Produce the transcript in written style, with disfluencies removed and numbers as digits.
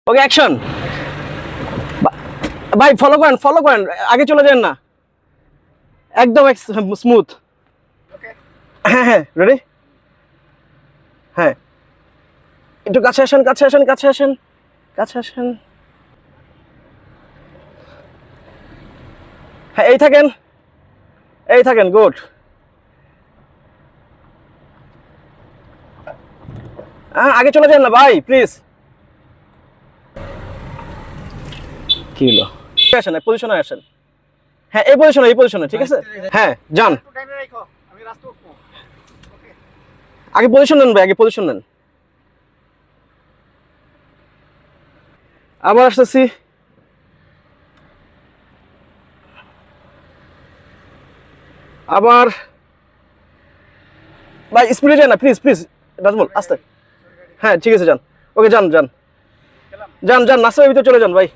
ওকে action. ভাই follow করেন, আগে চলে যান না, একদম স্মুথ। হ্যাঁ হ্যাঁ রেডি। হ্যাঁ একটু কাছে আসেন, কাছে আসেন, কাছে আসেন, কাছে আসেন। হ্যাঁ এই থাকেন, এই থাকেন, গুড। হ্যাঁ আগে চলে যান না ভাই প্লিজ। কি হলো? আসেন, পজিশনে আসেন। হ্যাঁ এই পজিশনে, এই পজিশনে, ঠিক আছে। হ্যাঁ যান, আগে পজিশন নেন ভাই, আগে পজিশন নেন। আবার আসতেছি। আবার ভাই স্পিডে যান না প্লিজ, প্লিজ নাজমুল আস্তে। হ্যাঁ ঠিক আছে যান, ওকে যান যান যান যান, নাস্তার ভিতরে চলে যান ভাই।